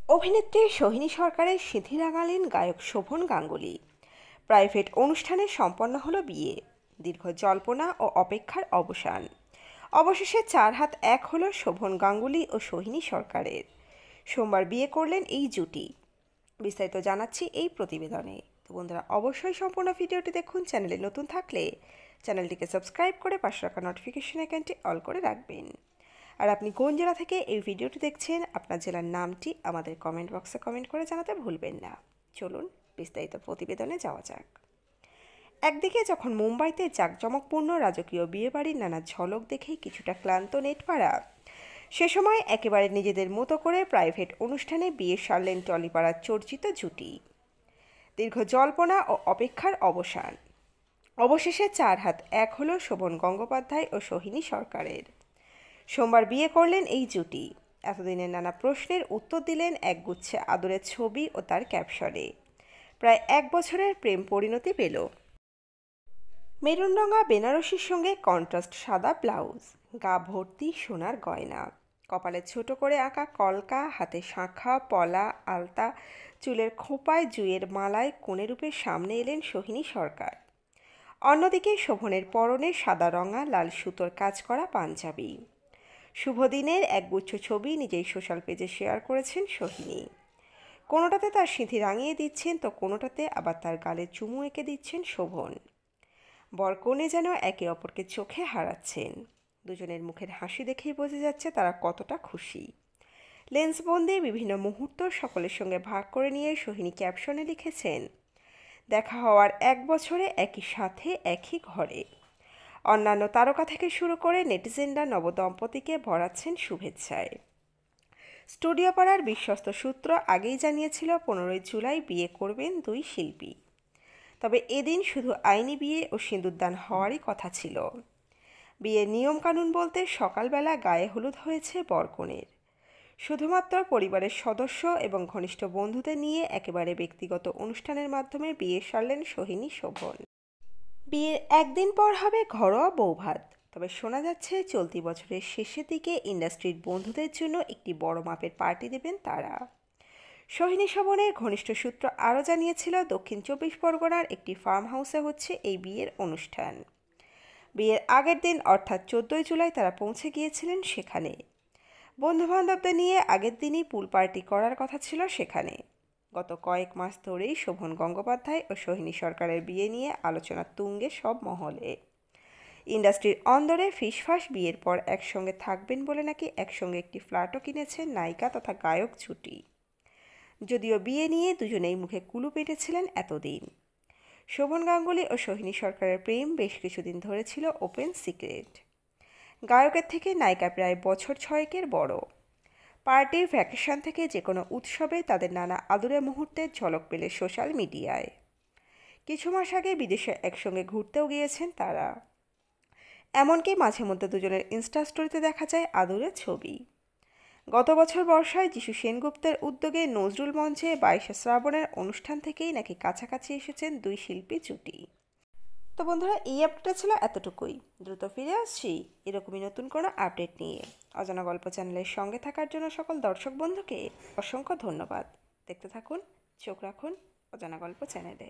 অভিনেত্রী সোহিনী সরকারের সিঁথি রাঙালেন গায়ক শোভন গাঙ্গুলি। প্রাইভেট অনুষ্ঠানে সম্পন্ন হলো বিয়ে। দীর্ঘ জল্পনা ও অপেক্ষার অবসান। অবশেষে 4 হাত 1 হলো শোভন গাঙ্গুলি ও সোহিনী সরকারের। সোমবার বিয়ে করলেন এই জুটি। বিস্তারিত জানাচ্ছি এই প্রতিবেদনে। তো বন্ধুরা, অবশ্যই সম্পূর্ণ ভিডিওটি দেখুন। চ্যানেলে নতুন থাকলে চ্যানেলটিকে সাবস্ক্রাইব করে পাশে রাখা নোটিফিকেশন আইকনটি অল করে রাখবেন। আর আপনি কোন জেলা থেকে এই ভিডিওটি দেখছেন, আপনার জেলার নামটি আমাদের কমেন্ট বক্সে কমেন্ট করে জানাতে ভুলবেন না। চলুন বিস্তারিত প্রতিবেদনে যাওয়া যাক। একদিকে যখন মুম্বাইতে জাঁকজমকপূর্ণ রাজকীয় বিয়েবাড়ির নানা ঝলক দেখেই কিছুটা ক্লান্ত নেটপাড়া, সে সময় একেবারে নিজেদের মতো করে প্রাইভেট অনুষ্ঠানে বিয়ে সারলেন টলিপাড়ার চর্চিত জুটি। দীর্ঘ জল্পনা ও অপেক্ষার অবসান। অবশেষে 4 হাত 1 হলো শোভন গঙ্গোপাধ্যায় ও সোহিনী সরকারের। সোমবার বিয়ে করলেন এই জুটি। এতদিনের নানা প্রশ্নের উত্তর দিলেন একগুচ্ছে আদরের ছবি ও তার ক্যাপশনে। প্রায় 1 বছরের প্রেম পরিণতি পেল। মেরুনরঙা বেনারসির সঙ্গে কন্ট্রাস্ট সাদা ব্লাউজ, গা ভর্তি সোনার গয়না, কপালে ছোট করে আঁকা কলকা, হাতে শাঁখা পলা আলতা, চুলের খোঁপায় জুঁয়ের মালায় কনেরূপে সামনে এলেন সোহিনী সরকার। অন্যদিকে শোভনের পরনে সাদা রঙা লাল সুতোর কাজ করা পাঞ্জাবি। শুভ দিনের একগুচ্ছ ছবি নিজেই সোশ্যাল পেজে শেয়ার করেছেন সোহিনী। কোনোটাতে তার সিঁথি রাঙিয়ে দিচ্ছেন, তো কোনোটাতে আবার তার গালে চুমু এঁকে দিচ্ছেন শোভন। বর কনে যেন একে অপরকে চোখে হারাচ্ছেন। দুজনের মুখের হাসি দেখেই বোঝা যাচ্ছে তারা কতটা খুশি। লেন্সবন্দি বিভিন্ন মুহূর্ত সকলের সঙ্গে ভাগ করে নিয়ে সোহিনী ক্যাপশনে লিখেছেন, দেখা হওয়ার 1 বছরে একই সাথে একই ঘরে। অন্যান্য তারকা থেকে শুরু করে নেটিজেনরা নবদম্পতিকে ভরাচ্ছেন শুভেচ্ছায়। স্টুডিও পাড়ার বিশ্বস্ত সূত্র আগেই জানিয়েছিল 15 জুলাই বিয়ে করবেন দুই শিল্পী। তবে এদিন শুধু আইনি বিয়ে ও সিঁদুরদান হওয়ারই কথা ছিল। বিয়ের নিয়মকানুন বলতে সকালবেলা গায়ে হলুদ হয়েছে বরকনের। শুধুমাত্র পরিবারের সদস্য এবং ঘনিষ্ঠ বন্ধুদের নিয়ে একেবারে ব্যক্তিগত অনুষ্ঠানের মাধ্যমে বিয়ে সারলেন সোহিনী শোভন। বিয়ের একদিন পর হবে ঘরোয়া বৌভাত। তবে শোনা যাচ্ছে চলতি বছরের শেষের দিকে ইন্ডাস্ট্রির বন্ধুদের জন্য একটি বড় মাপের পার্টি দেবেন তারা। সোহিনী শোভনের ঘনিষ্ঠ সূত্র আরও জানিয়েছিল, দক্ষিণ 24 পরগনার একটি ফার্ম হাউসে হচ্ছে এই বিয়ের অনুষ্ঠান। বিয়ের আগের দিন অর্থাৎ 14 জুলাই তারা পৌঁছে গিয়েছিলেন সেখানে। বন্ধুবান্ধবদের নিয়ে আগের দিনই পুল পার্টি করার কথা ছিল সেখানে। গত কয়েক মাস ধরেই শোভন গঙ্গোপাধ্যায় ও সোহিনী সরকারের বিয়ে নিয়ে আলোচনা তুঙ্গে সব মহলে। ইন্ডাস্ট্রির অন্দরে ফিসফাস বিয়ের পর একসঙ্গে থাকবেন বলে নাকি একসঙ্গে একটি ফ্ল্যাটও কিনেছেন নায়িকা তথা গায়ক জুটি। যদিও বিয়ে নিয়ে দুজনেই মুখে কুলু পেটেছিলেন এতদিন। শোভন গাঙ্গুলি ও সোহিনী সরকারের প্রেম বেশ কিছুদিন ধরে ছিল ওপেন সিক্রেট। গায়কের থেকে নায়িকা প্রায় বছর 6 বড়। পার্টির ভ্যাকেশন থেকে যে কোনো উৎসবে তাদের নানা আদুরে মুহূর্তের ঝলক পেলে সোশ্যাল মিডিয়ায়। কিছু মাস আগে বিদেশে একসঙ্গে ঘুরতেও গিয়েছেন তারা। এমনকি মাঝে মধ্যে দুজনের ইনস্টা স্টোরিতে দেখা যায় আদুরে ছবি। গত বছর বর্ষায় যিশু সেনগুপ্তের উদ্যোগে নজরুল মঞ্চে 22শে শ্রাবণের অনুষ্ঠান থেকেই নাকি কাছাকাছি এসেছেন দুই শিল্পী জুটি। তো বন্ধুরা, এই আপডেটটা ছিল এতটুকুই। দ্রুত ফিরে আসছি এরকমই নতুন কোনো আপডেট নিয়ে। অজানা গল্প চ্যানেলের সঙ্গে থাকার জন্য সকল দর্শক বন্ধুকে অসংখ্য ধন্যবাদ। দেখতে থাকুন, চোখ রাখুন অজানা গল্প চ্যানেলে।